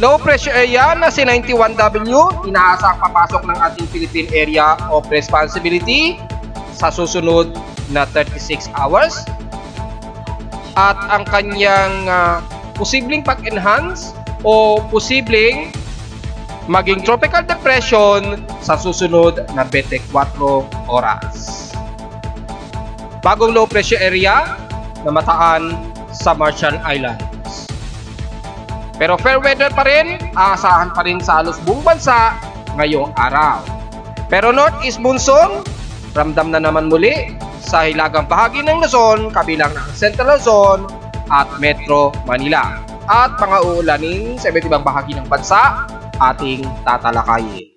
Low pressure area na si 91W, inaasang papasok ng ating Philippine Area of Responsibility sa susunod na 36 hours. At ang kanyang posibleng pag-enhance o posibleng maging tropical depression sa susunod na 24 oras. Bagong low pressure area na mataan sa Marshall Islands. Pero fair weather pa rin, aasahan pa rin sa halos buong bansa ngayong araw. Pero northeast monsoon, ramdam na naman muli sa hilagang bahagi ng Luzon, kabilang ng Central Luzon at Metro Manila. At mga uulanin sa iba't ibang bahagi ng bansa, ating tatalakayin.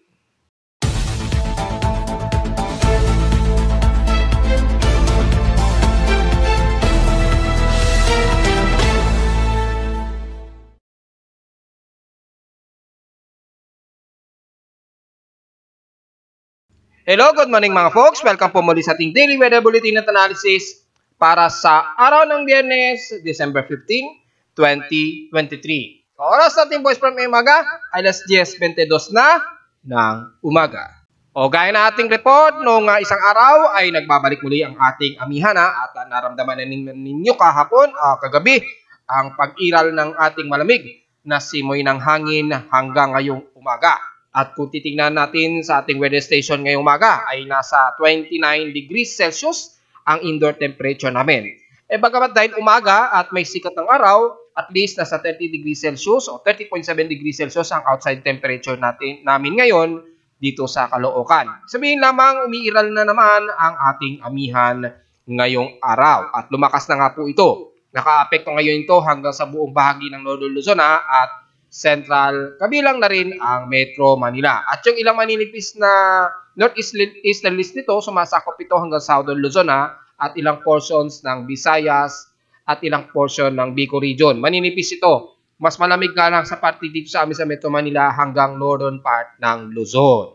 Hello, good morning mga folks. Welcome po muli sa ating Daily Weather Bulletin at Analysis para sa araw ng Biyernes, December 15, 2023. Oras natin boys from umaga ay alas 10:22 na ng umaga. O gaya na ating report, noong isang araw ay nagbabalik muli ang ating amihan at naramdaman na ninyo kahapon, kagabi, ang pag-iral ng ating malamig na simoy ng hangin hanggang ngayong umaga. At kung titingnan natin sa ating weather station ngayong umaga ay nasa 29 degrees Celsius ang indoor temperature namin. Bagamat dahil umaga at may sikat ng araw, at least nasa 30 degrees Celsius o 30.7 degrees Celsius ang outside temperature namin ngayon dito sa Caloocan. Sabihin lamang umiiral na naman ang ating amihan ngayong araw at lumakas na nga po ito. Naka-apekto ngayon ito hanggang sa buong bahagi ng Northern Luzon at Central, kabilang na rin ang Metro Manila. At yung ilang maninipis na northeasterlies nito, sumasakop ito hanggang Southern Luzon at ilang portions ng Visayas at ilang portion ng Bicol Region. Maninipis ito. Mas malamig nga lang sa parte dito sa amin sa Metro Manila hanggang northern part ng Luzon.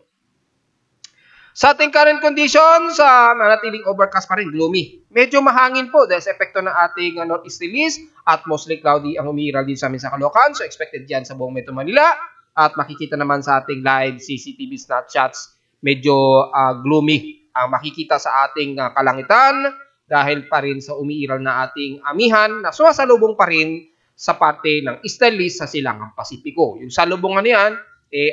Sa ating current conditions, manatiling overcast pa rin, gloomy. Medyo mahangin po dahil sa epekto ng ating northeasterlies at mostly cloudy ang umiiral din sa amin sa Caloocan. So expected yan sa buong Metro Manila. At makikita naman sa ating live CCTV snapshots, medyo gloomy ang makikita sa ating kalangitan dahil pa rin sa umiiral na ating amihan na sumasalubong pa rin sa parte ng easterlies sa Silangang Pasipiko. Yung salubungan niyan,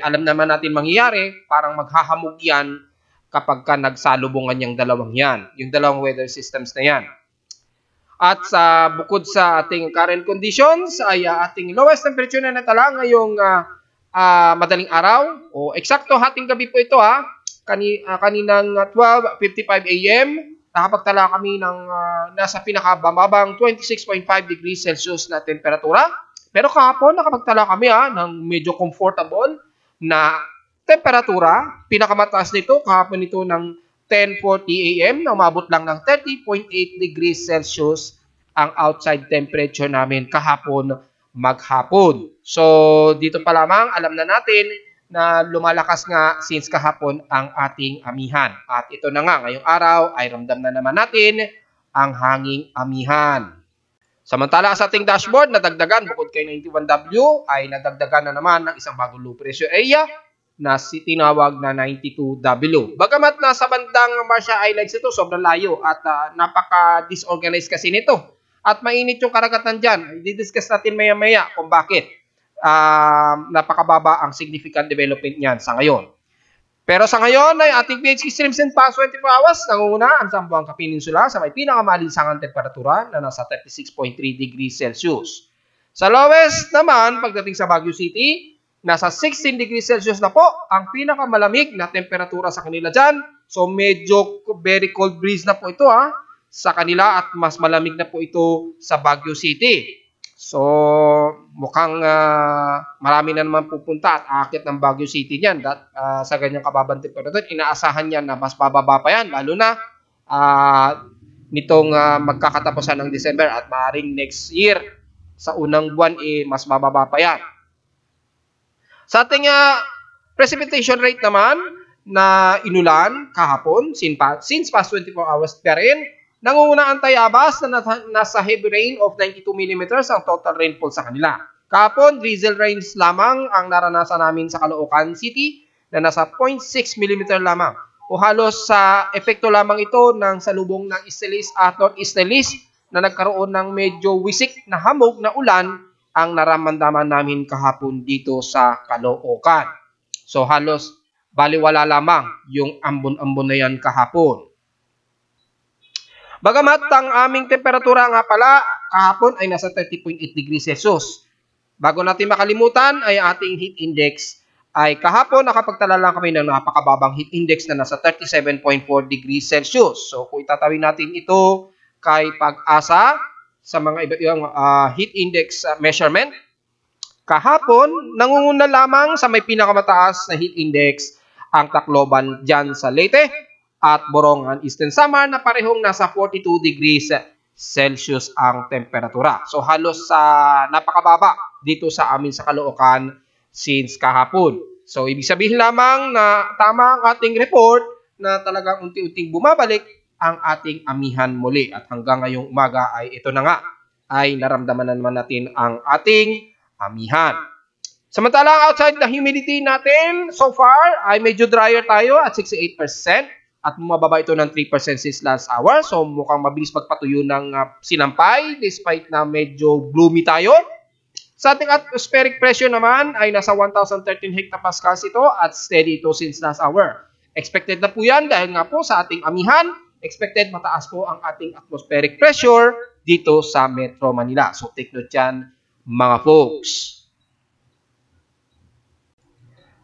alam naman natin mangyayari, parang maghahamog yan kapag nagsalubungan yung dalawang yan, yung dalawang weather systems na yan. At bukod sa ating current conditions, ay ating lowest temperature na natala ngayong madaling araw, o eksakto hating gabi po ito kaninang 12:55 AM, nakapagtala kami ng nasa pinakababang 26.5 degrees Celsius na temperatura. Pero kahapon nakapagtala kami ng medyo comfortable na temperatura. Pinakamataas nito kahapon nito ng 10:40 AM na umabot lang ng 30.8 degrees Celsius ang outside temperature namin kahapon maghapon. So dito pa lamang alam na natin na lumalakas nga since kahapon ang ating amihan. At ito na nga ngayong araw ay ramdam na naman natin ang hanging amihan. Samantala sa ating dashboard, nadagdagan bukod kay 91W ay nadagdagan na naman ng isang bagong low pressure area na tinawag na 92W. Bagamat nasa bandang Marshall Islands ito, sobrang layo at napaka-disorganized kasi nito. At mainit yung karagatan dyan. I-discuss natin maya-maya kung bakit napakababa ang significant development niyan sa ngayon. Pero sa ngayon ay ating PHQ streams in past 24 hours, nangunguna ang Zamboanga Peninsula sa may pinakamalisangang temperatura na nasa 36.3 degrees Celsius. Sa lowest naman, pagdating sa Baguio City, nasa 16 degrees Celsius na po ang pinakamalamig na temperatura sa kanila dyan. So medyo very cold breeze na po ito sa kanila at mas malamig na po ito sa Baguio City. So mukhang marami na naman pupunta at aakit ng Baguio City niyan. Sa ganyang kababang temperatura, inaasahan niyan na mas bababa pa yan. Lalo na nitong magkakatapusan ng December at maaaring next year sa unang buwan mas bababa pa yan. Sa ating precipitation rate naman na inulan kahapon, since past 24 hours pa rin, nangunguna ang Tayabas na nasa heavy rain of 92 mm ang total rainfall sa kanila. Kahapon, drizzle rains lamang ang naranasan namin sa Caloocan City na nasa 0.6 mm lamang. O halos sa epekto lamang ito ng salubong ng easterlies at northeasterlies na nagkaroon ng medyo wisik na hamog na ulan ang nararamdaman namin kahapon dito sa Caloocan. So halos baliwala lamang yung ambon-ambon na yan kahapon. Bagamat ang aming temperatura nga pala kahapon ay nasa 30.8 degrees Celsius. Bago natin makalimutan ay ating heat index ay kahapon nakapagtala lang kami ng napakababang heat index na nasa 37.4 degrees Celsius. So kung itatawin natin ito kay Pag-asa sa mga iba't ibang heat index measurement, kahapon nangunguna lamang sa may pinakamataas na heat index ang Tacloban dyan sa Leyte at Borongan Eastern Samar na parehong nasa 42 degrees Celsius ang temperatura. So halos napakababa dito sa amin sa Caloocan since kahapon. So ibig sabihin lamang na tama ang ating report na talagang unti-unting bumabalik ang ating amihan muli. At hanggang ngayong umaga ay ito na nga ay naramdaman na naman natin ang ating amihan. Samantalang outside the humidity natin so far ay medyo drier tayo at 68% at bumababa ito ng 3% since last hour. So mukhang mabilis magpatuyo ng sinampay despite na medyo gloomy tayo. Sa ating atmospheric pressure naman ay nasa 1,013 hectopascals ito at steady ito since last hour. Expected na po yan dahil nga po sa ating amihan, expected mataas po ang ating atmospheric pressure dito sa Metro Manila. So take note yan mga folks.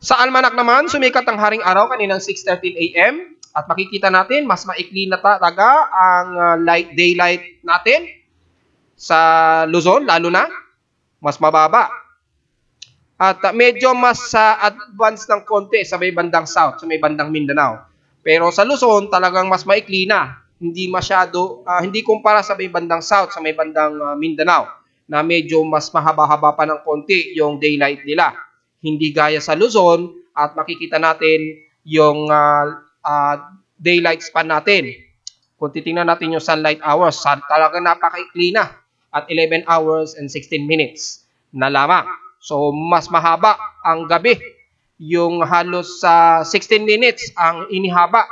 Sa almanak naman, sumikat ang haring araw kaninang 6:13 AM at makikita natin mas maikli na talaga ang daylight natin sa Luzon, lalo na mas mababa. At medyo mas advanced ng konti sa may bandang south, sa may bandang Mindanao. Pero sa Luzon, talagang mas maikli na. Hindi masyado, hindi kumpara sa may bandang south, sa may bandang Mindanao, na medyo mas mahaba-haba pa ng konti yung daylight nila. Hindi gaya sa Luzon at makikita natin yung daylight span natin. Kung titingnan natin yung sunlight hours, talagang napakaikli na at 11 hours and 16 minutes na lamang. So mas mahaba ang gabi. Yung halos 16 minutes ang inihaba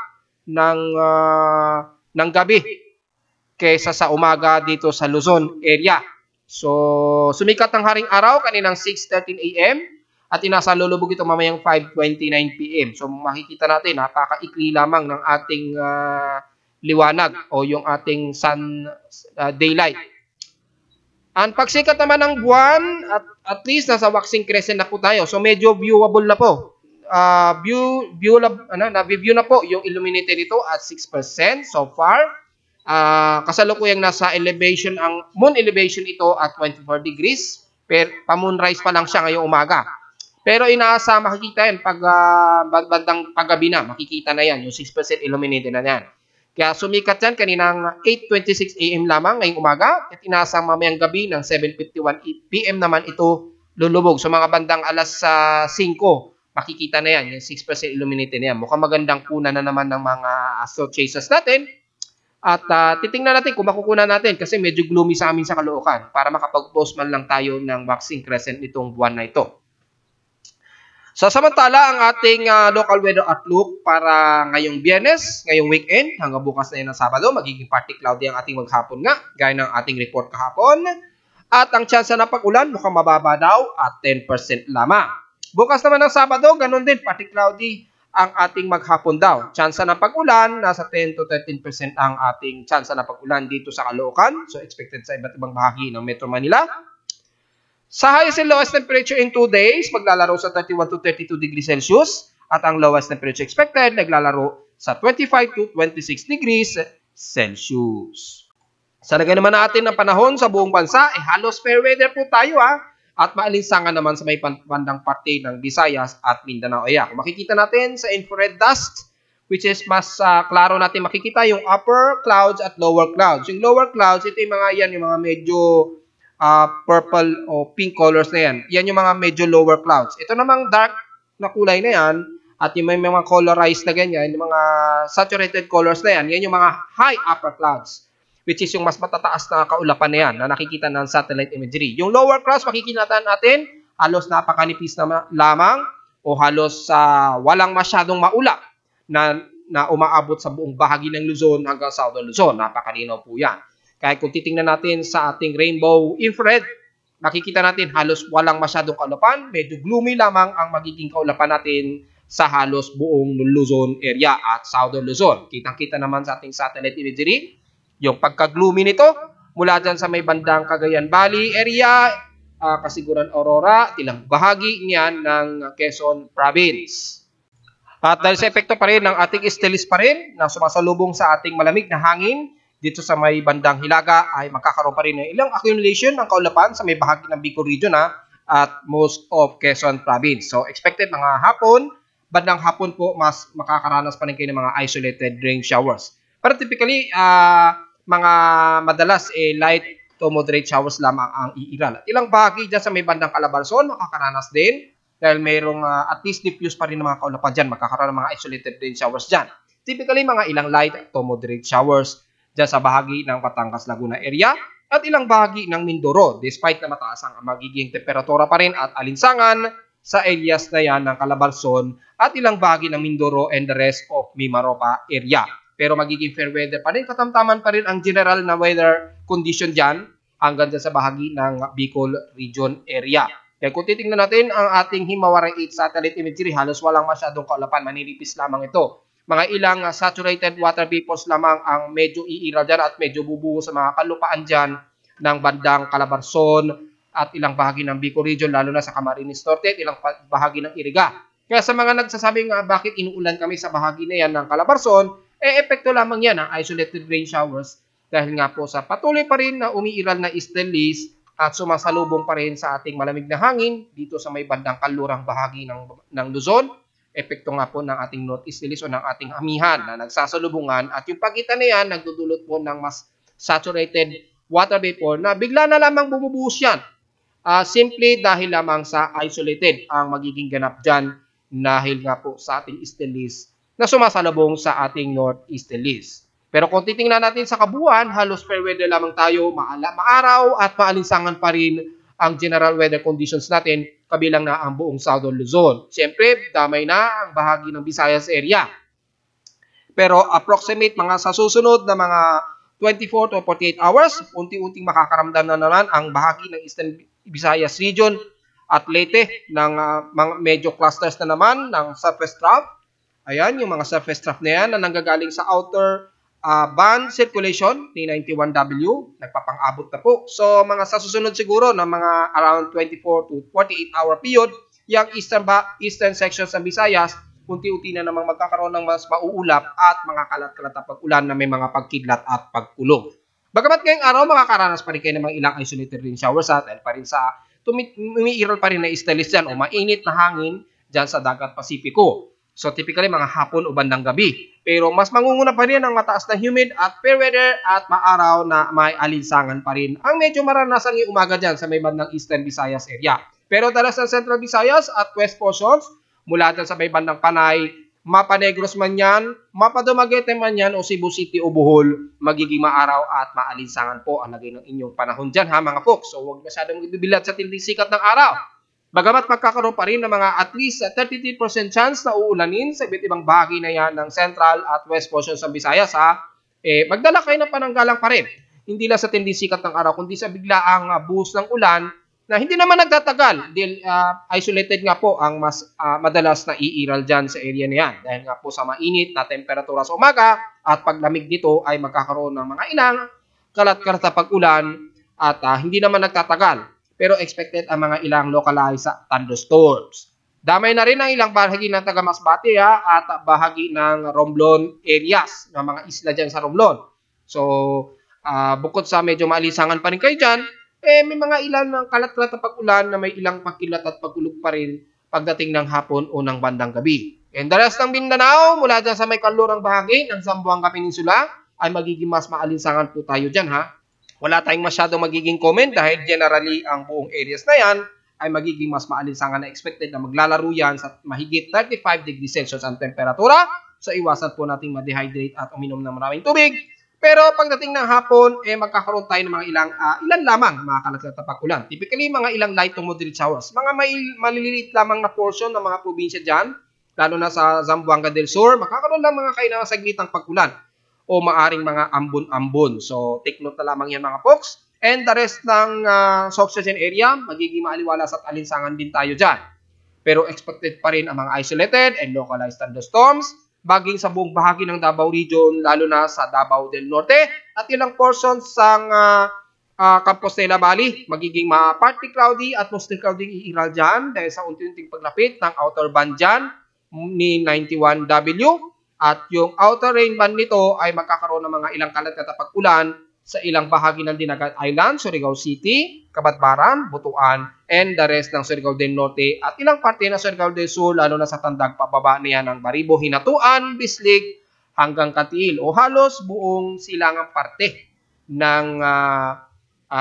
ng gabi kaysa sa umaga dito sa Luzon area. So sumikat ang haring araw kaninang 6:13 AM. At inasalulubog ito mamayang 5:29 PM. So makikita natin, napakaikli lamang ng ating liwanag o yung ating sun daylight. Ang pagsikat naman ng buwan, at least nasa waxing crescent na po tayo. So medyo viewable na po. Na-view na po yung illuminated ito at 6% so far. Kasalukuyang nasa elevation, ang moon elevation ito at 24 degrees. Pa-moonrise pa lang siya ngayong umaga. Pero inaasa makikita yan pag bandang paggabi na, makikita na yan, yung 6% illuminated na yan. Kaya sumikat yan kaninang 8:26 AM lamang ngayong umaga at inaasa mamayang gabi ng 7:51 PM naman ito lulubog. So mga bandang alas 5, makikita na yan, yung 6% illuminated na yan. Mukhang magandang kuna na naman ng mga astro chasers natin. At titingnan natin kung makukunan natin kasi medyo gloomy sa amin sa Caloocan para makapag-post man lang tayo ng waxing crescent nitong buwan na ito. So samantala ang ating local weather outlook para ngayong Biyernes, ngayong weekend, hanggang bukas na yun ng Sabado, magiging partly cloudy ang ating maghapon nga, gaya ng ating report kahapon. At ang tsansa ng pag-ulan mukhang mababa daw at 10% lamang. Bukas naman ng Sabado, ganun din, partly cloudy ang ating maghapon daw. Tsansa ng pag-ulan, nasa 10 to 13% ang ating tsansa ng pag-ulan dito sa Caloocan. So expected sa iba't ibang bahagi ng Metro Manila. Sa highest and lowest temperature in 2 days, maglalaro sa 31 to 32 degrees Celsius at ang lowest temperature expected naglalaro sa 25 to 26 degrees Celsius. Sa lagay naman natin ng panahon sa buong bansa, halos fair weather po tayo at maalinsangan naman sa may bandang parte ng Visayas at Mindanao. Kung makikita natin sa infrared dust, which is mas klaro natin makikita yung upper clouds at lower clouds. Yung lower clouds, ito yung mga medyo purple o pink colors na yan. Yan yung mga medyo lower clouds. Ito namang dark na kulay na yan at yung may mga colorized na ganyan, yung mga saturated colors na yan, yan yung mga high upper clouds. which is yung mas matataas na kaulapan na yan na nakikita ng satellite imagery. Yung lower crust, makikita natin, halos napakanipis na lamang o halos walang masyadong maulap na umaabot sa buong bahagi ng Luzon hanggang Southern Luzon. Napakalinaw po yan. Kaya kung titingnan natin sa ating rainbow infrared, makikita natin halos walang masyadong kaulapan. Medyo gloomy lamang ang magiging kaulapan natin sa halos buong Luzon area at Southern Luzon. Kitang-kita naman sa ating satellite imagery yung pagka-gloomy nito mula dyan sa may bandang Cagayan Valley area, Kasiguran Aurora, ilang bahagi niyan ng Quezon Province. At dahil sa epekto pa rin ng ating stellis pa rin na sumasalubong sa ating malamig na hangin dito sa may bandang Hilaga ay makakaroon pa rin ng ilang accumulation ng kaulapan sa may bahagi ng Bicol region at most of Quezon Province. So expected mga hapon, bandang hapon po mas makakaranas pa rin kayo ng mga isolated rain showers. Pero typically, mga madalas light to moderate showers lamang ang iiral. At ilang bahagi dyan sa may bandang Calabarzon, makakaranas din dahil mayroong at least diffuse pa rin ng mga kaulapan dyan. Magkakaroon ng mga isolated rain showers dyan. Typically, mga ilang light to moderate showers dyan sa bahagi ng Batangas, Laguna area at ilang bahagi ng Mindoro despite na mataas ang magiging temperatura pa rin at alinsangan sa areas na yan ng Calabarzon at ilang bahagi ng Mindoro and the rest of Mimaropa area. Pero magiging fair weather pa rin, katamtaman pa rin ang general na weather condition dyan hanggang dyan sa bahagi ng Bicol region area. Kaya kung titingnan natin ang ating Himawari 8 satellite imagery, halos walang masyadong kaulapan, maninipis lamang ito. Mga ilang saturated water vapors lamang ang medyo iiral dyan at medyo bubuho sa mga kalupaan dyan ng bandang Calabarzon at ilang bahagi ng Bicol region, lalo na sa Camarines Norte at ilang bahagi ng Iriga. Kaya sa mga nagsasabing bakit inuulan kami sa bahagi na yan ng Calabarzon, epekto lamang yan ang isolated rain showers dahil nga po sa patuloy pa rin na umiiral na stellis at sumasalubong pa rin sa ating malamig na hangin dito sa may bandang kalurang bahagi ng Luzon. Epekto nga po ng ating northeasterlies o ng ating amihan na nagsasalubungan at yung pagitan na yan nagdudulot po ng mas saturated water vapor na bigla na lamang bumubuhos yan. Simply dahil lamang sa isolated ang magiging ganap dyan dahil nga po sa ating easterlies na sumasalubong sa ating northeasterlies. Pero kung titingnan natin sa kabuuan, halos fair weather lamang tayo, maaraw at maalinsangan pa rin ang general weather conditions natin, kabilang na ang buong Southern Luzon. Siyempre, damay na ang bahagi ng Visayas area. Pero approximate mga sa susunod na mga 24 to 48 hours, unti-unting makakaramdam na naman ang bahagi ng Eastern Visayas region at Leyte ng mga medyo clusters na naman ng surface trough. Ayan, yung mga surface trough na yan na nanggagaling sa outer band circulation ni 91W, nagpapang-abot na po. So, mga sa susunod siguro na mga around 24 to 48 hour period, yung eastern sections ng Visayas, unti-unti na namang magkakaroon ng mas mauulap at mga kalat-kalat na pag-ulan na may mga pagkidlat at pagkulog. Bagamat ngayong araw, makakaranas pa rin kayo ng mga ilang isolated rain showers dahil pa rin sa umiiral pa rin na stellis dyan o mainit na hangin dyan sa dagat Pasipiko. So typically mga hapon o bandang gabi. Pero mas mangunguna pa rin ang mataas na humid at fair weather at maaraw na may alinsangan pa rin ang medyo maranasan yung umaga dyan sa may bandang Eastern Visayas area. Pero dala sa Central Visayas at West portions, mula dyan sa may bandang Panay, Mapa Negros man yan, Mapa Dumaguete man yan o Cebu City o Bohol, magiging maaraw at maalinsangan po ang lagay ng inyong panahon dyan ha mga folks. So huwag masyadong ibibilat sa tinding sikat ng araw. Bagamat magkakaroon pa rin ng mga at least 33% chance na uulanin sa iba't ibang bahagi na yan ng Central at West portions ng Visayas magdala kayo ng pananggalang pa rin. Hindi lang sa tinding sikat ng araw, kundi sa biglaang buhos ng ulan na hindi naman nagtatagal. Dahil isolated nga po ang mas madalas na iiral dyan sa area na yan. Dahil nga po sa mainit na temperatura sa umaga at paglamig dito ay magkakaroon ng mga ilang kalat-kalat na pag-ulan at hindi naman nagtatagal. Pero expected ang mga ilang localized thunderstorms. Damay na rin ang ilang bahagi ng taga Masbate at bahagi ng Romblon areas, ng mga isla dyan sa Romblon. So, bukod sa medyo maalisangan pa rin kayo dyan, may mga ilan ng kalat-kalat na pag-ulan na may ilang pagkilat at pagkulog pa rin pagdating ng hapon o ng bandang gabi. And the rest ng Mindanao, mula dyan sa may kalurang bahagi ng Zamboanga Peninsula, ay magiging mas maalinsangan po tayo dyan Wala tayong masyadong magiging comment dahil generally ang buong areas na yan ay magiging mas maalinsangan na expected na maglalaro yan sa mahigit 35 degrees Celsius ang temperatura. So iwasan po nating ma-dehydrate at uminom ng maraming tubig Pero pagdating ng hapon, magkakaroon tayo ng mga ilan lamang mga kalat na pag-ulan. Typically, mga ilang light to moderate showers. Mga maliliit lamang na portion ng mga probinsya dyan, lalo na sa Zamboanga del Sur, magkakaroon lang mga kailangan saglitang pag-ulan o maaring mga ambon-ambon. So, take note na lamang yan mga folks. And the rest ng South-Southern area, magiging maaliwalas at alinsangan din tayo dyan. Pero expected pa rin ang mga isolated and localized thunderstorms, baging sa buong bahagi ng Davao Region, lalo na sa Davao del Norte, at ilang portions sa Compostela Valley, magiging partly cloudy at mostly cloudy iiral dyan dahil sa unti-unting paglapit ng outer band dyan ni 91W, at yung outer rain band nito ay magkakaroon ng mga ilang kalat na pag-ulan sa ilang bahagi ng Dinagat Island, Surigao City, Cabatbaran, Butuan, and the rest ng Surigao del Norte at ilang parte ng Surigao del Sur, lalo na sa Tandag pababa niya ng Baribo, Hinatuan, Bislig, hanggang Katiil o halos buong silangang parte ng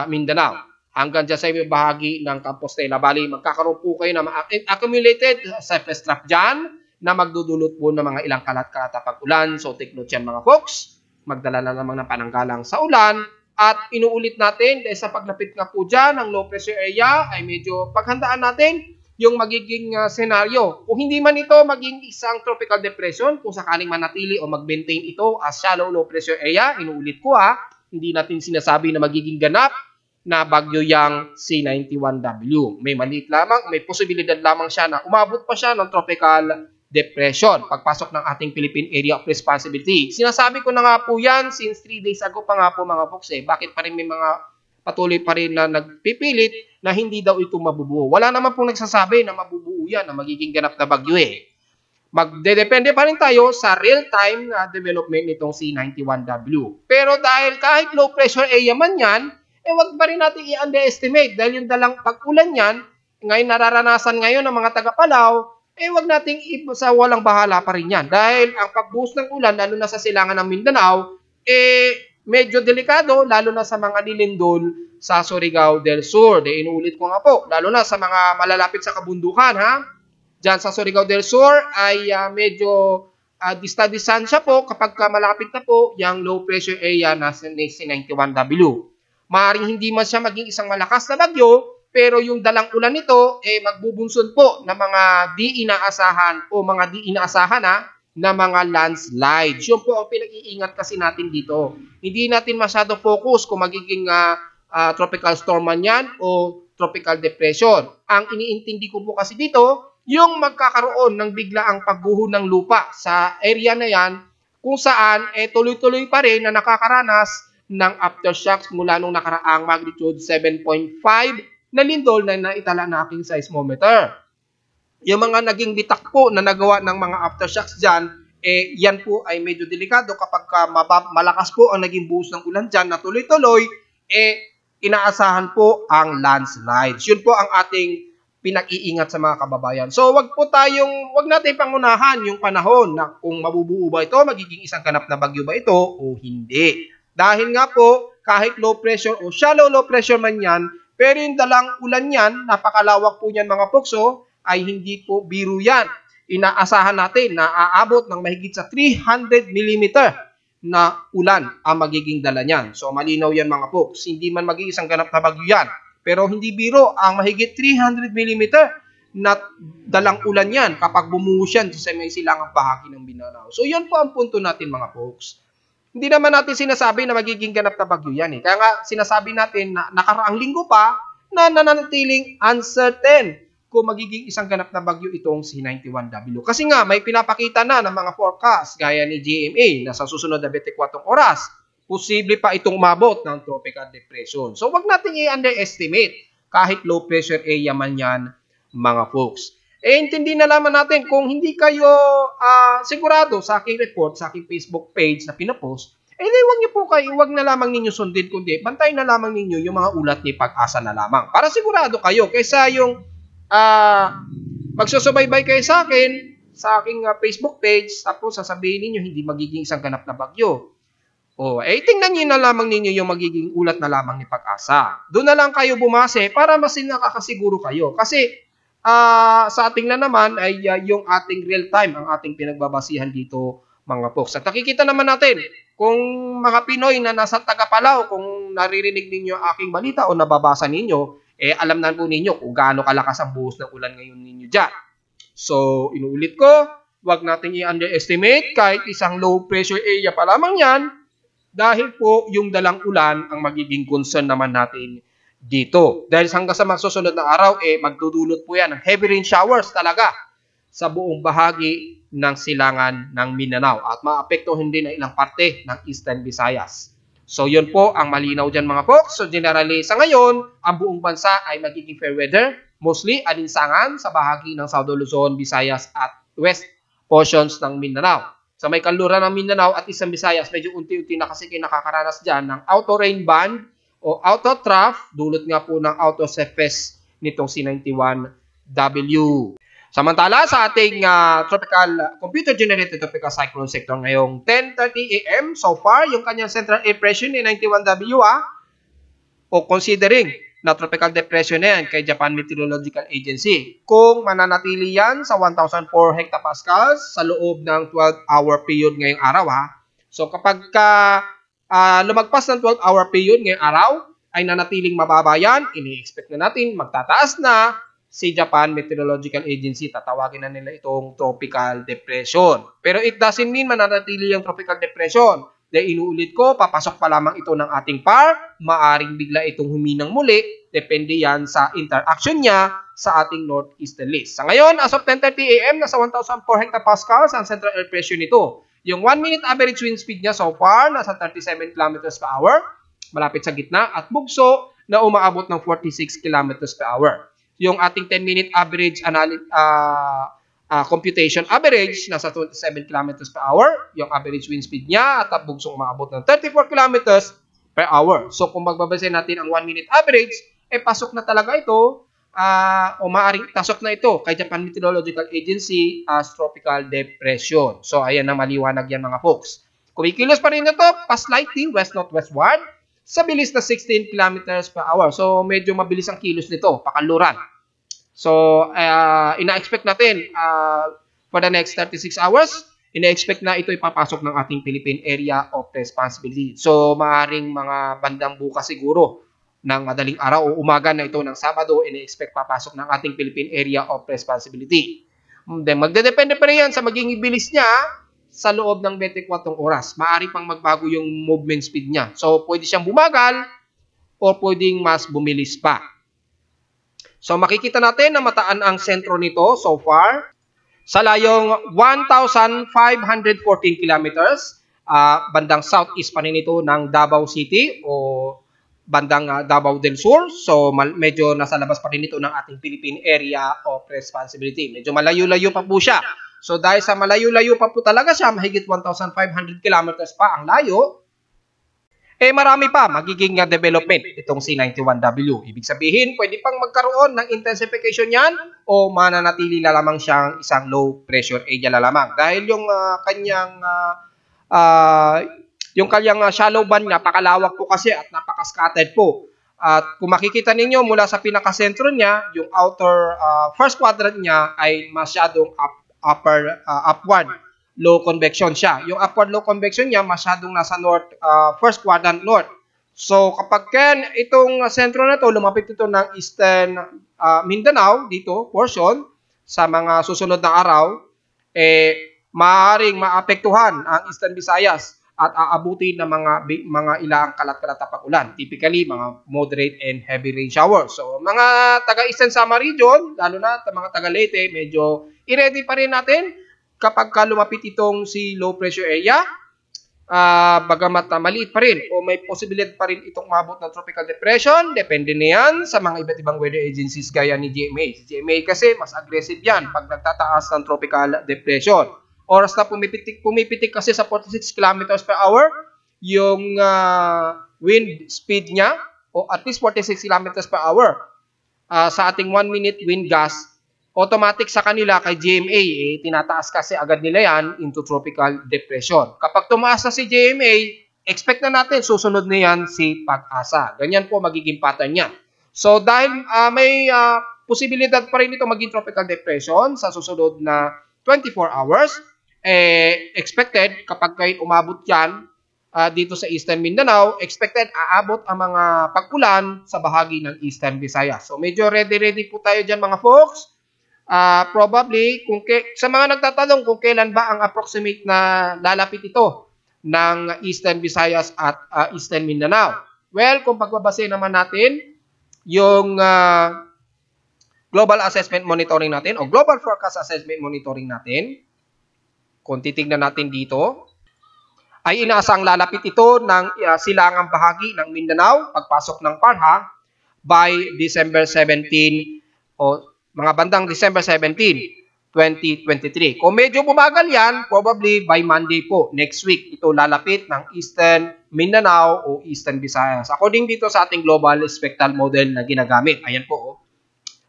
Mindanao. Hanggang dyan sa bahagi ng Compostela Valley, magkakaroon po kayo ng accumulated surface trap dyan na magdudulot po ng mga ilang kalat-kalat na pag-ulan. So take note yan mga folks. Magdala na naman ng pananggalang sa ulan at inuulit natin dahil sa paglapit nga po dyan ng low pressure area ay medyo paghandaan natin yung magiging senaryo. Kung hindi man ito maging isang tropical depression, kung sakaling manatili o mag-maintain ito as shallow low pressure area, inuulit ko hindi natin sinasabi na magiging ganap na bagyo yang C91W. May maliit lamang, may posibilidad lamang siya na umabot pa siya ng tropical depression pagpasok ng ating Philippine Area of Responsibility. Sinasabi ko na nga po yan since 3 days ago pa nga po mga folks bakit pa rin may mga patuloy pa rin na nagpipilit na hindi daw ito mabubuo. Wala naman pong nagsasabi na mabubuo yan, na magiging ganap na bagyo Magdedepende pa rin tayo sa real-time na development nitong C91W. Pero dahil kahit low pressure area man yan, wag pa rin natin i-underestimate dahil yung dalang pag-ulan yan, ngayon nararanasan ngayon ng mga taga-Palaw, wag nating sa walang bahala pa rin yan. Dahil ang pagbuhos ng ulan, lalo na sa silangan ng Mindanao, medyo delikado, lalo na sa mga nilindol sa Surigao del Sur. Inuulit ko nga po, lalo na sa mga malalapit sa kabundukan, Diyan sa Surigao del Sur ay medyo distansya po kapag malapit na po yung low pressure area na C91W. Maaaring hindi man siya maging isang malakas na bagyo, pero yung dalang ulan nito, magbubunsod po ng mga di inaasahan o mga di inaasahan na mga landslides. Yun po ang pinag-iingat kasi natin dito. Hindi natin masyado focus kung magiging tropical storm man yan o tropical depression. Ang iniintindi ko po kasi dito, yung magkakaroon ng biglaang pagguho ng lupa sa area na yan, kung saan tuloy-tuloy pa rin na nakakaranas ng aftershocks mula nung nakaraang magnitude 7.5 na lindol na naitala na aking seismometer. Yung mga naging bitak po na nagawa ng mga aftershocks dyan, yan po ay medyo delikado kapag malakas po ang naging buhos ng ulan dyan na tuloy-tuloy, inaasahan po ang landslides. Yun po ang ating pinag-iingat sa mga kababayan. So wag natin pangunahan yung panahon na kung mabubuo ba ito, magiging isang ganap na bagyo ba ito o hindi. Dahil nga po, kahit low pressure o shallow low pressure man yan, pero yung dalang ulan yan, napakalawak po yan mga pokso, ay hindi po biro yan. Inaasahan natin na aabot ng mahigit sa 300 mm na ulan ang magiging dala niyan. So malinaw yan mga poks. Hindi man magiging isang ganap na bagyo yan. Pero hindi biro ang mahigit 300 mm na dalang ulan yan kapag bumuhos yan sa may silangang bahagi ng Mindanao. So yan po ang punto natin mga poks. Hindi naman natin sinasabi na magiging ganap na bagyo yan Kaya nga sinasabi natin na nakaraang linggo pa na nananatiling uncertain kung magiging isang ganap na bagyo itong C91W. Kasi nga may pinapakita na ng mga forecast gaya ni GMA na sa susunod na 24 oras, posible pa itong umabot ng tropical depression. So wag natin i-underestimate kahit low pressure area man yan mga folks. Intindi na lamang natin kung hindi kayo sigurado sa aking report, sa aking Facebook page na pinapost, wag na lamang ninyo sundin, kundi bantayin na lamang ninyo yung mga ulat ni Pag-asa na lamang. Para sigurado kayo, kaysa yung magsusubaybay kayo sa akin, sa aking Facebook page, tapos sasabihin ninyo hindi magiging isang ganap na bagyo. Tingnan nyo na lamang ninyo yung magiging ulat na lamang ni Pag-asa. Doon na lang kayo bumase para mas nakakasiguro kayo. Kasi sa ating na naman ay yung ating real time, ang ating pinagbabasihan dito mga folks. At nakikita naman natin, kung mga Pinoy na nasa Tagapalaw, kung naririnig ninyo aking balita o nababasa ninyo, alam na po ninyo kung gaano kalakas ang buhos ng ulan ngayon ninyo dyan. So, inuulit ko, wag natin i-underestimate kahit isang low pressure area pa lamang yan, dahil po yung dalang ulan ang magiging concern naman natin dito. Dahil hanggang sa magsusunod na araw, magdudulot po yan ng heavy rain showers talaga sa buong bahagi ng silangan ng Mindanao at maapektuhin din ang ilang parte ng Eastern Visayas. So yun po ang malinaw dyan mga folks. So generally sa ngayon, ang buong bansa ay magiging fair weather, mostly alinsangan sa bahagi ng South Luzon, Visayas at West portions ng Mindanao. Sa may kanluran ng Mindanao at Eastern Visayas, medyo unti-unti na kasi nakakaranas dyan ng auto rain band o auto trough, dulot nga po ng auto surface nitong C91W. Samantala sa ating tropical computer-generated tropical cyclone sector ngayong 10:30 AM, so far, yung kanyang central air pressure ni 91W o considering na tropical depression na yan kay Japan Meteorological Agency. Kung mananatili yan sa 1,004 hectopascals sa loob ng 12-hour period ngayong araw So kapag lumagpas ng 12-hour period ngayong araw, ay nanatiling mababa yan, ini-expect na natin magtataas na si Japan Meteorological Agency, tatawagin na nila itong tropical depression. Pero it doesn't mean mananatili yung tropical depression. Dahil inuulit ko, papasok pa lamang ito ng ating PAR, maaring bigla itong huminang muli, depende yan sa interaction niya sa ating northeasterlies. Sa ngayon, as of 10:30 AM, nasa 1,004 hectopascals ang central air pressure nito. Yung 1-minute average wind speed niya so far, nasa 37 km per hour, malapit sa gitna, at bugso na umaabot ng 46 km per hour. Yung ating 10-minute average computation average, nasa 27 km per hour, yung average wind speed niya, at ang bugsong umaabot ng 34 km per hour. So kung magbabase natin ang 1-minute average, pasok na talaga ito, o maaaring pasok na ito kay Japan Meteorological Agency as tropical depression. So ayan na maliwanag yan mga folks. Kumikilos pa rin ito, pa-slightly west-northwestward, sa bilis na 16 km per hour. So medyo mabilis ang kilos nito, pakanluran. So, ina-expect natin for the next 36 hours, ina-expect na ito ipapasok ng ating Philippine Area of Responsibility. So, maaaring mga bandang bukas siguro ng madaling araw o umaga na ito ng Sabado, ina-expect papasok ng ating Philippine Area of Responsibility. Then, magdedepende pa rin yan sa magiging bilis niya sa loob ng 24 oras. Maaari pang magbago yung movement speed niya. So, pwede siyang bumagal o pwedeng mas bumilis pa. So makikita natin na mataan ang sentro nito so far sa layong 1,514 kilometers, bandang southeast pa rin ito ng Davao City o bandang Davao del Sur. So medyo nasa labas pa rin ito ng ating Philippine Area of Responsibility. Medyo malayo-layo pa po siya. So dahil sa malayo-layo pa po talaga siya, mahigit 1,500 kilometers pa ang layo, marami pa magiging development itong C91W. Ibig sabihin, pwede pang magkaroon ng intensification yan o mananatili na lamang siyang isang low pressure area na lamang. Dahil yung kanyang shallow band niya, pakalawak po kasi at napaka-scattered po. At kung makikita ninyo mula sa pinakasentro niya, yung outer first quadrant niya ay masyadong upward low convection siya. Yung upward low convection niya masyadong nasa north, first quadrant north. So kapag itong sentro na to lumapit ito ng Eastern Mindanao dito portion sa mga susunod na araw, maaaring maapektuhan ang Eastern Visayas at aabutin ng mga ilang kalat-kalat na pag-ulan. Typically mga moderate and heavy rain showers. So mga taga-Eastern Samar region, lalo na mga taga Leyte, medyo i-ready pa rin natin kapag lumapit itong si low pressure area, bagamat maliit pa rin o may posibilidad pa rin itong umabot ng tropical depression, depende na yan sa mga iba't ibang weather agencies gaya ni GMA. Si GMA kasi mas aggressive yan pag nagtataas ng tropical depression. Oras na pumipitik kasi sa 46 km per hour yung wind speed niya o at least 46 km per hour sa ating 1-minute wind gust. Automatic sa kanila kay GMA, tinataas kasi agad nila yan into tropical depression. Kapag tumaas na si GMA, expect na natin susunod na yan si Pag-asa. Ganyan po magiging pattern niya. So dahil may posibilidad pa rin ito maging tropical depression sa susunod na 24 hours, expected kapag kayo umabot yan dito sa Eastern Mindanao, expected aabot ang mga pag-ulan sa bahagi ng Eastern Visayas. So medyo ready po tayo dyan mga folks. Probably, sa mga nagtatanong kung kailan ba ang approximate na lalapit ito ng Eastern Visayas at Eastern Mindanao. Well, kung pagbabase naman natin yung Global Assessment Monitoring natin o Global Forecast Assessment Monitoring natin, kung titignan natin dito, ay inaasang lalapit ito ng silangang bahagi ng Mindanao pagpasok ng Parha by December 17 o mga bandang December 17, 2023. Kung medyo bumagal yan, probably by Monday po, next week, ito lalapit ng Eastern Mindanao o Eastern Visayas. According dito sa ating global spectral model na ginagamit. Ayan po.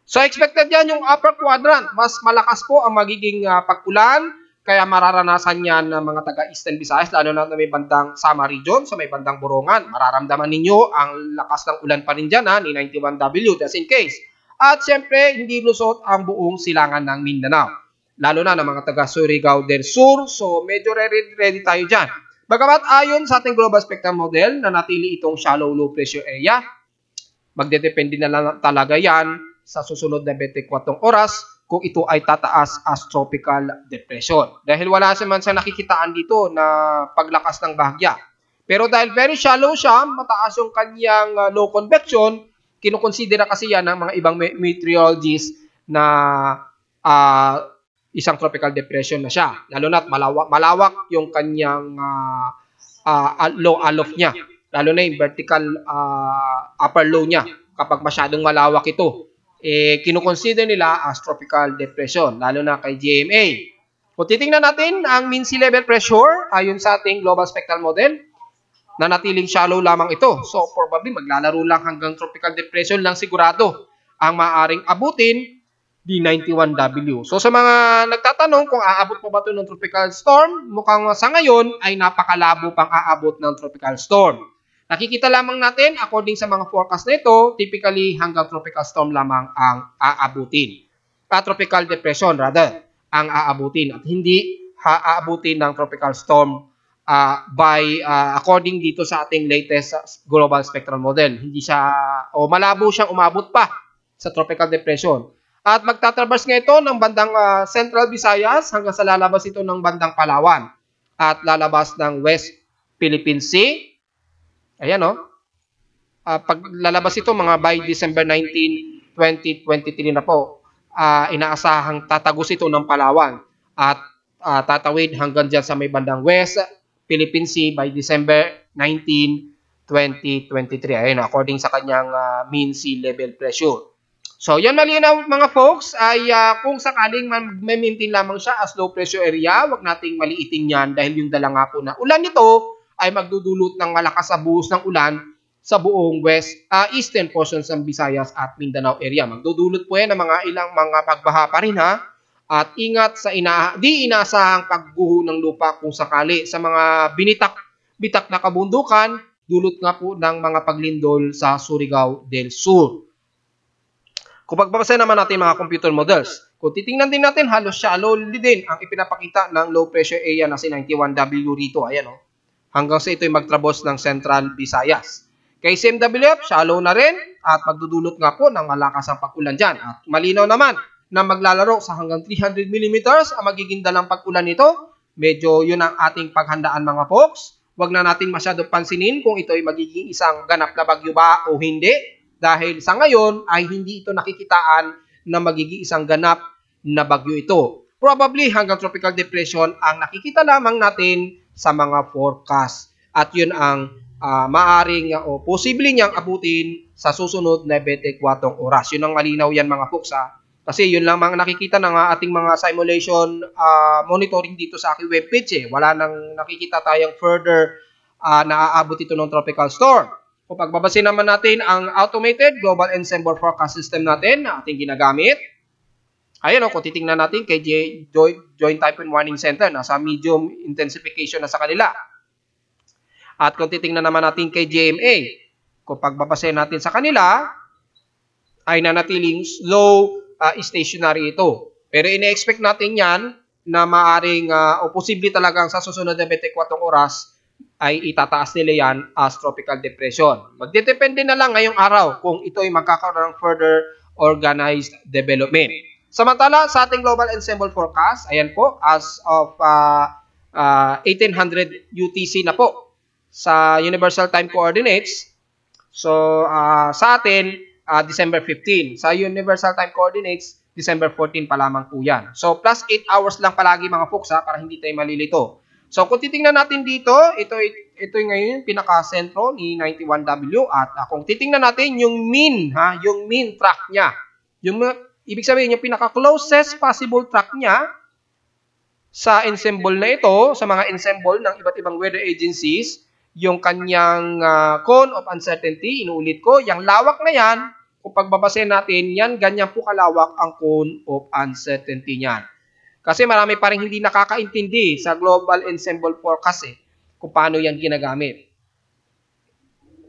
So expected yan yung upper quadrant. Mas malakas po ang magiging pag-ulan. Kaya mararanasan yan ng mga taga-Eastern Visayas, lalo na may bandang Sama region, sa may bandang Borongan. Mararamdaman ninyo ang lakas ng ulan pa rin dyan ni 91W, just in case. At siyempre, hindi lusot ang buong silangan ng Mindanao. Lalo na ng mga taga-Surigao del Sur. So, medyo ready tayo dyan. Bagamat ayon sa ating global spectrum model na natili itong shallow low pressure area, magdedepende na lang talaga yan sa susunod na 24 oras kung ito ay tataas as tropical depression. Dahil wala man sa nakikitaan dito na paglakas ng bahagya. Pero dahil very shallow siya, mataas yung kanyang low convection, kinukonsidera kasi yan ng mga ibang meteorologists na isang tropical depression na siya. Lalo na malawak yung kanyang low aloft niya. Lalo na yung vertical upper low niya. Kapag masyadong malawak ito, kinukonsider nila as tropical depression, lalo na kay GMA. Kung titingnan natin ang mean sea level pressure, ayon sa ating global spectral model, na natiling shallow lamang ito. So, probably maglalaro lang hanggang tropical depression lang sigurado ang maaaring abutin di 91W. So, sa mga nagtatanong kung aabot pa ba ito ng tropical storm, mukhang sa ngayon ay napakalabo pang aabot ng tropical storm. Nakikita lamang natin, according sa mga forecast na ito, typically hanggang tropical storm lamang ang aabutin. Tropical depression rather, ang aabutin. At hindi aabutin ng tropical storm according dito sa ating latest global spectral model. Hindi siya, malabo siyang umabot pa sa tropical depression. At magtatraverse nga ito ng bandang Central Visayas hanggang sa lalabas ito ng bandang Palawan. At lalabas ng West Philippine Sea. Ayan pag lalabas ito mga by December 19, 2023 na po, inaasahang tatagos ito ng Palawan at tatawid hanggang dyan sa may bandang West Philippine Sea by December 19, 2023. Ayan, according sa kanyang mean sea level pressure. So, yan malinaw mga folks, ay kung sakaling may-maintain lamang siya as low pressure area, wag nating maliitin yan dahil yung dala nga po na ulan nito ay magdudulot ng malakas na buhos ng ulan sa buong eastern portions ng Visayas at Mindanao area. Magdudulot po yan ng ilang mga pagbaha pa rin At ingat sa di inaasahang pagguho ng lupa kung sakali sa mga bitak na kabundukan, dulot nga po ng mga paglindol sa Surigao del Sur. Kung pagbabasa naman natin mga computer models, kung titingnan din natin, halos shallow din ang ipinapakita ng low pressure area na si 91W rito. Ayan hanggang sa ito'y magtrabos ng Central Visayas. Kay CMWF, shallow na rin at magdudulot nga po ng malakas ang pag-ulan dyan. At malinaw naman na maglalaro sa hanggang 300 mm ang magiging dalang pag-ulan nito. Medyo yun ang ating paghandaan mga folks. Huwag na natin masyado pansinin kung ito'y magiging isang ganap na bagyo ba o hindi. Dahil sa ngayon ay hindi ito nakikitaan na magiging isang ganap na bagyo ito. Probably hanggang tropical depression ang nakikita lamang natin sa mga forecast. At yun ang maaring o posible niyang abutin sa susunod na 24 oras. Yun ang malinaw yan mga folks Kasi yun lang mga nakikita ng ating mga simulation monitoring dito sa aking webpage Wala nang nakikita tayong further na aabot ito ng tropical storm. Kung pagbabasin naman natin ang automated global ensemble forecast system natin na ating ginagamit. Ayan kung titingnan natin kay Joint Typhoon Warning Center, nasa medium intensification na sa kanila. At kung titingnan naman natin kay GMA, kung pagbabasahin natin sa kanila, ay nanatiling slow stationary ito. Pero ine-expect natin yan na maaring o posible talagang sa susunod na 24 oras ay itataas nila yan as tropical depression. Magdedepende na lang ngayong araw kung ito ay magkakaroon ng further organized development. Samantala, sa ating global ensemble forecast, ayan po, as of 1800 UTC na po sa Universal Time Coordinates. So, sa atin, December 15. Sa Universal Time Coordinates, December 14 pa lamang po yan. So, plus 8 hours lang palagi mga folks para hindi tayo malilito. So, kung titingnan natin dito, ito ngayon yung pinaka-sentro ni 91W at kung titingnan natin yung mean, yung mean track niya. Ibig sabihin, yung pinaka-closest possible track niya sa ensemble na ito, sa mga ensemble ng iba't ibang weather agencies, yung kanyang cone of uncertainty, inuulit ko, yung lawak na yan, kung pagbabasehin natin, yan, ganyan po kalawak ang cone of uncertainty niyan. Kasi marami pa rin hindi nakakaintindi sa global ensemble forecast kung paano yan ginagamit.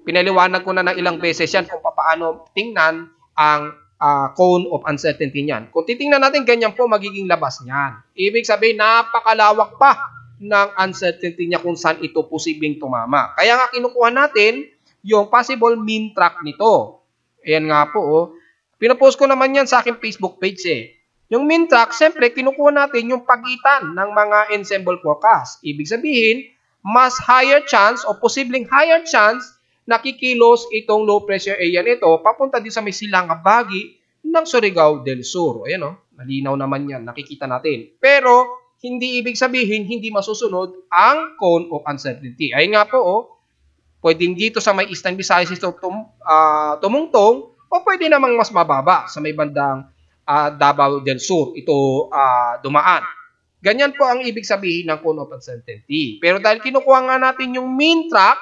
Pinaliwanag ko na ng ilang beses yan kung paano tingnan ang cone of uncertainty niyan. Kung titingnan natin, ganyan po magiging labas niyan. Ibig sabihin, napakalawak pa ng uncertainty niya kung saan ito posibleng tumama. Kaya nga kinukuha natin yung possible mean track nito. Ayan nga po. Pinapost ko naman yan sa aking Facebook page Yung mean track, siyempre, kinukuha natin yung pagitan ng mga ensemble forecast. Ibig sabihin, mas higher chance o posibleng higher chance na kikilos itong low pressure area nito papunta din sa may silangang bahagi ng Surigao del Sur. Ayan malinaw naman yan, nakikita natin. Pero, hindi ibig sabihin, hindi masusunod ang cone of uncertainty. Ayun nga po, pwedeng dito sa may Eastern Visayas ito tumungtong o pwede namang mas mababa sa may bandang Davao del Sur ito dumaan. Ganyan po ang ibig sabihin ng cone of uncertainty. Pero dahil kinukuha nga natin yung mean track,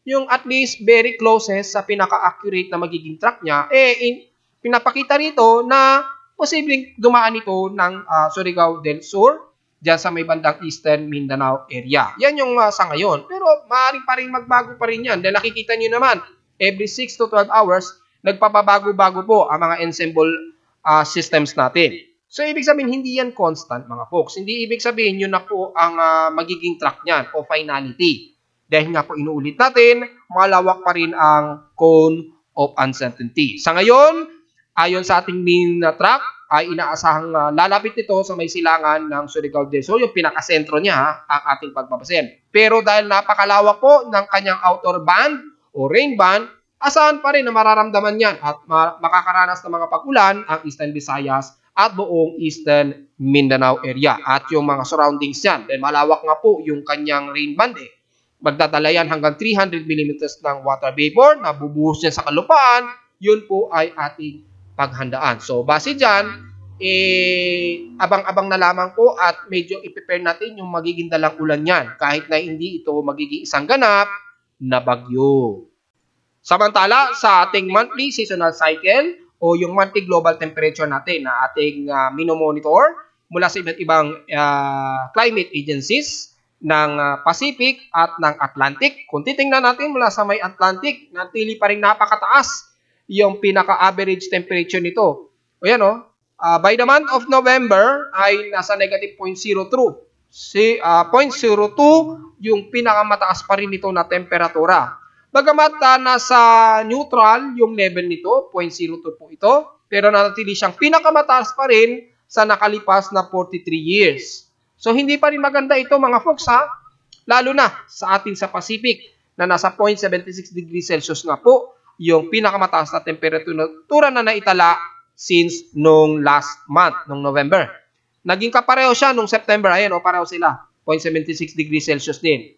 yung at least very closest sa pinaka-accurate na magiging track niya, pinapakita rito na posibleng dumaan ito ng Surigao del Sur, dyan sa may bandang Eastern Mindanao area. Yan yung sa ngayon. Pero maaaring pa rin magbago pa rin yan. Dahil nakikita nyo naman, every 6 to 12 hours, nagpapabago-bago po ang mga ensemble systems natin. So, ibig sabihin, hindi yan constant, mga folks. Hindi ibig sabihin, yun na po ang magiging track niyan o finality. Dahil nga po inuulit natin, malawak pa rin ang cone of uncertainty. Sa ngayon, ayon sa ating mean track, ay inaasahang lalapit ito sa may silangan ng Surigao del Sur, yung pinakasentro niya ang ating pagbabasin. Pero dahil napakalawak po ng kanyang outer band o rain band, asahan pa rin na mararamdaman yan at makakaranas ng mga pagulan ang Eastern Visayas at buong Eastern Mindanao area at yung mga surroundings yan. Dahil malawak nga po yung kanyang rain band Magdadala yan hanggang 300 mm ng water vapor na bubuhos niya sa kalupaan. Yun po ay ating paghandaan. So, base dyan, abang-abang na lamang po at medyo i-prepare natin yung magiging dalang ulan yan kahit na hindi ito magiging isang ganap na bagyo. Samantala, sa ating monthly seasonal cycle o yung monthly global temperature natin na ating minomonitor mula sa iba't ibang climate agencies ng Pacific at ng Atlantic. Kung titingnan natin mula sa may Atlantic, natili pa rin napakataas yung pinaka-average temperature nito. O yan by the month of November ay nasa negative 0.02. 0.02 yung pinakamataas pa rin nito na temperatura. Bagamat nasa neutral yung level nito, 0.02 po ito, pero nanatili siyang pinakamataas pa rin sa nakalipas na 43 years. So, hindi pa rin maganda ito mga folks lalo na sa atin sa Pacific na nasa 0.76 degrees Celsius nga po yung pinakamataas na temperatura na naitala since nung last month, nung November. Naging kapareho siya nung September, ayan pareho sila, 0.76 degrees Celsius din.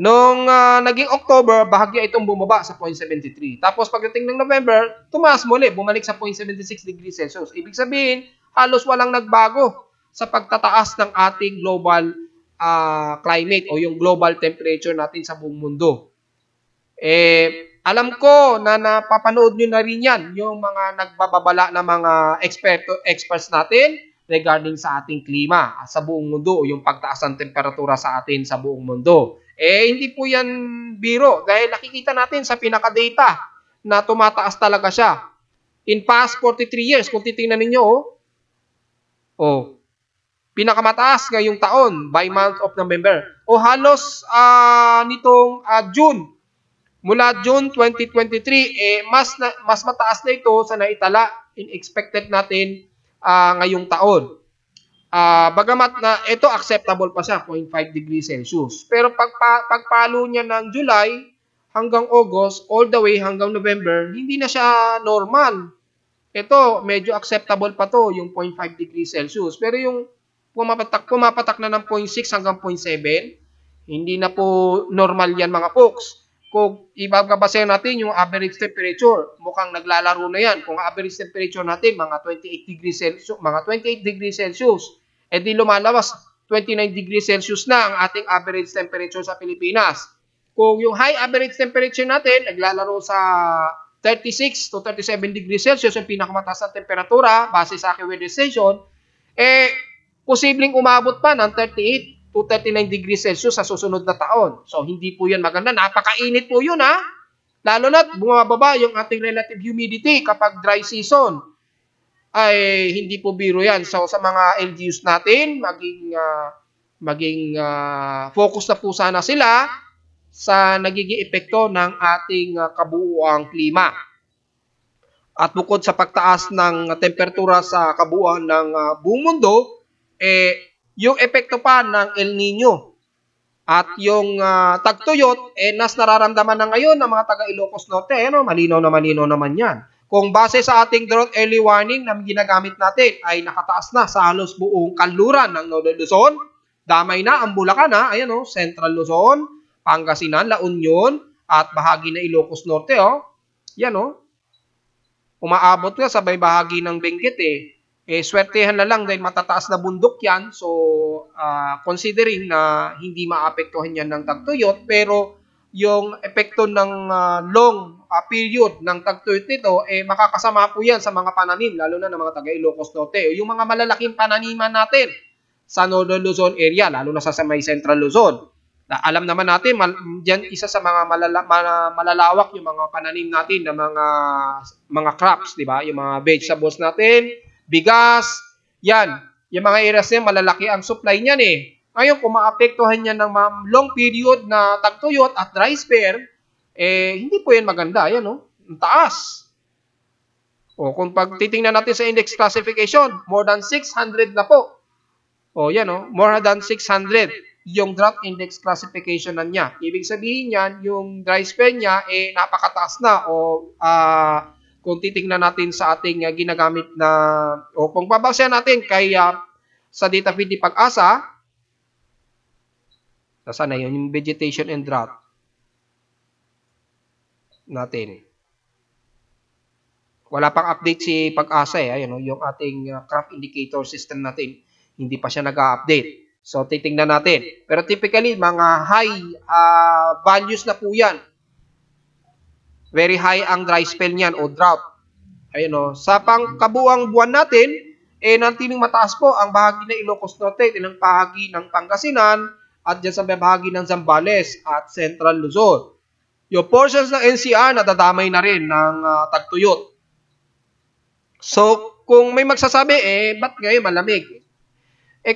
Nung naging October, bahagya itong bumaba sa 0.73. Tapos pagdating ng November, tumaas muli, bumalik sa 0.76 degrees Celsius. Ibig sabihin, halos walang nagbago sa pagtataas ng ating global climate o yung global temperature natin sa buong mundo. Alam ko na napapanood nyo na rin yan, yung mga nagbababala na mga experts natin regarding sa ating klima sa buong mundo o yung pagtaas ng temperatura sa atin sa buong mundo. Hindi po yan biro dahil nakikita natin sa pinaka-data na tumataas talaga siya. In past 43 years, kung titingnan ninyo, Pinakamataas ngayong taon by month of November. O halos nitong June, mula June 2023, mas mataas na ito sa naitala in expected natin ngayong taon. Bagamat na ito acceptable pa siya, 0.5 degrees Celsius. Pero pagpalo niya ng July hanggang August, all the way hanggang November, hindi na siya normal. Ito, medyo acceptable pa to, yung 0.5 degrees Celsius. Pero yung pumapatak na ng 0.6 hanggang 0.7, hindi na po normal yan mga folks. Kung ibabase natin yung average temperature, mukhang naglalaro na yan. Kung average temperature natin, mga 28 degrees Celsius, di lumalabas 29 degrees Celsius na ang ating average temperature sa Pilipinas. Kung yung high average temperature natin, naglalaro sa 36 to 37 degrees Celsius, yung pinakamataas na temperatura, base sa aking weather station, posibleng umabot pa ng 38 to 39 degrees Celsius sa susunod na taon. So, hindi po yan maganda. Napakainit po yun, ha? Lalo na't bumababa yung ating relative humidity kapag dry season. Ay hindi po biro yan. So, sa mga LGUs natin, maging focus na po sana sila sa nagiging epekto ng ating kabuuang klima. At bukod sa pagtaas ng temperatura sa kabuuan ng buong mundo, yung epekto pa ng El Nino at yung tagtuyot, nas nararamdaman na ngayon ng mga taga Ilocos Norte. Malinaw naman yan. Kung base sa ating drought early warning na ginagamit natin ay nakataas na sa halos buong kanluran ng Northern Luzon, damay na ang Bulacan, Central Luzon, Pangasinan, La Union, at bahagi na Ilocos Norte, Yan, umaabot nga sa may bahagi ng Benguet, swertehan na lang dahil matataas na bundok yan. So, considering na hindi maapektuhan yan ng tagtuyot, pero yung epekto ng long period ng tagtuyot nito, makakasama po yan sa mga pananim, lalo na ng mga taga Ilocos Norte. Yung mga malalaking pananiman natin sa Northern Luzon area, lalo na sa may Central Luzon. Alam naman natin, dyan isa sa mga malalawak yung mga pananim natin na mga crops, di ba? Yung mga vegetables natin, bigas, yan. Yung mga areas niyan, malalaki ang supply niyan Ngayon, kung maapektuhan yan ng long period na tagtuyot at dry spell, hindi po yan maganda. Yan, ang taas. Kung titingnan natin sa index classification, more than 600 na po. Yan, more than 600 yung drought index classification na niya. Ibig sabihin yan, yung dry spell niya, napakataas na. Kung titingnan natin sa ating ginagamit na, kung babasa natin kay sa data feed ni Pag-asa, nasaan na yun? Yung vegetation and drought natin. Wala pang update si Pag-asa yung ating crop indicator system natin. Hindi pa siya nag-update. So, titingnan natin. Pero typically, mga high values na po yan. Very high ang dry spell niyan o drought. Sa pangkabuang buwan natin, nantiling mataas po ang bahagi ng Ilocos Norte, ilang bahagi ng Pangasinan, at dyan sa bahagi ng Zambales at Central Luzon. Yung portions ng NCR nadadamay na rin ng tagtuyot. So, kung may magsasabi, ba't ngayon malamig?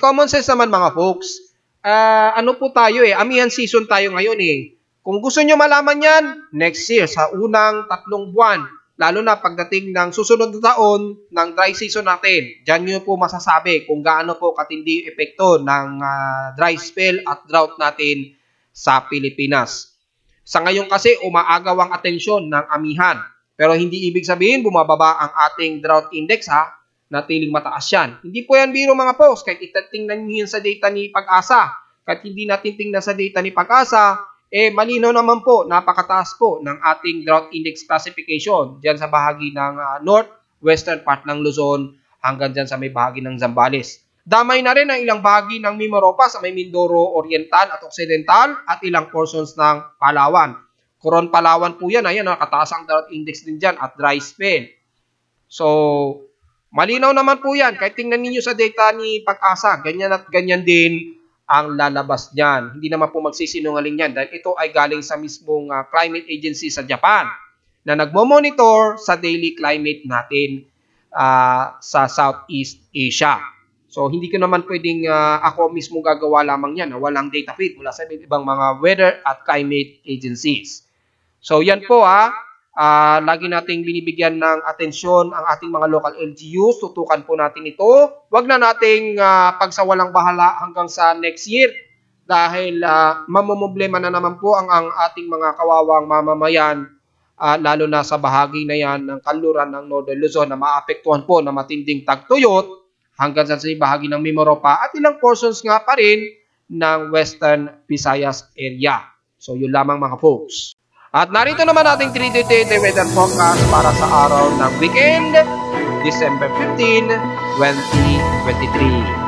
Common sense naman mga folks. Ano po tayo amihan season tayo ngayon Kung gusto nyo malaman yan, next year, sa unang 3 buwan, lalo na pagdating ng susunod na taon ng dry season natin, dyan nyo po masasabi kung gaano po katindi yung epekto ng dry spell at drought natin sa Pilipinas. Sa ngayon kasi, umaagaw ang atensyon ng amihan. Pero hindi ibig sabihin bumababa ang ating drought index natiling mataas yan. Hindi po yan biro mga folks. Kahit itatingnan nyo yun sa data ni Pag-asa. Kahit hindi natin tingnan sa data ni Pag-asa, malinaw naman po, napakataas po ng ating drought index classification dyan sa bahagi ng northwestern part ng Luzon hanggang dyan sa may bahagi ng Zambales. Damay na rin ang ilang bahagi ng Mimaropa sa may Mindoro Oriental at Occidental at ilang portions ng Palawan. Coron Palawan po yan, nakataas ang drought index din dyan at dry spell. So, malinaw naman po yan. Kahit tingnan ninyo sa data ni Pag-asa, ganyan at ganyan din ang lalabas niyan. Hindi naman po magsisinungaling yan dahil ito ay galing sa mismong climate agency sa Japan na nagmo-monitor sa daily climate natin sa Southeast Asia. So, hindi ko naman pwedeng ako mismo gagawa lamang yan na walang data feed mula sa ibang mga weather at climate agencies. So, yan po lagi nating binibigyan ng atensyon ang ating mga local LGUs. Tutukan po natin ito. Huwag na nating pagsawalang bahala hanggang sa next year dahil mamumblema na naman po ang ating mga kawawang mamamayan, lalo na sa bahagi na yan ng kanluran ng Northern Luzon na maapektuhan po na matinding tagtuyot hanggang sa bahagi ng Mimaropa at ilang portions nga pa rin ng Western Visayas area. So, yun lamang mga folks. At narito naman ating 3-day weather forecast para sa araw ng weekend, December 15, 2023.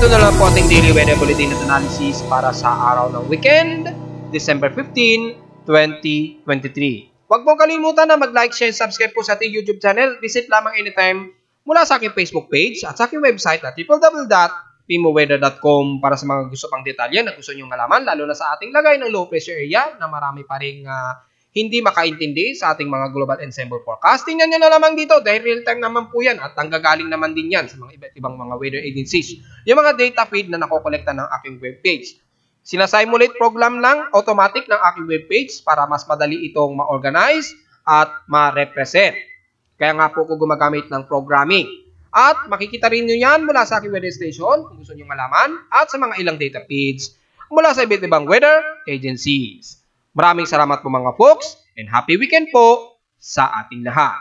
Dito na lang po ating daily weather bulletin at analysis para sa araw ng weekend, December 15, 2023. Huwag pong kalimutan na mag-like, share, subscribe po sa ating YouTube channel. Visit lamang anytime mula sa aking Facebook page at sa aking website na www.pimoweather.com para sa mga gusto pang detalye na gusto nyo malaman, lalo na sa ating lagay ng low pressure area na marami pa rin hindi makaintindi sa ating mga global ensemble forecast. Tingnan nyo na lamang dito dahil real time naman po yan at nanggagaling naman din yan sa mga iba't ibang mga weather agencies. Yung mga data feed na nakokolekta ng aking webpage. Sinasimulate program lang automatic ng aking webpage para mas madali itong ma-organize at ma-represent. Kaya nga po ko gumagamit ng programming. At makikita rin nyo yan mula sa aking weather station kung gusto nyo malaman at sa mga ilang data feeds mula sa iba't ibang weather agencies. Maraming salamat po mga folks and happy weekend po sa ating lahat.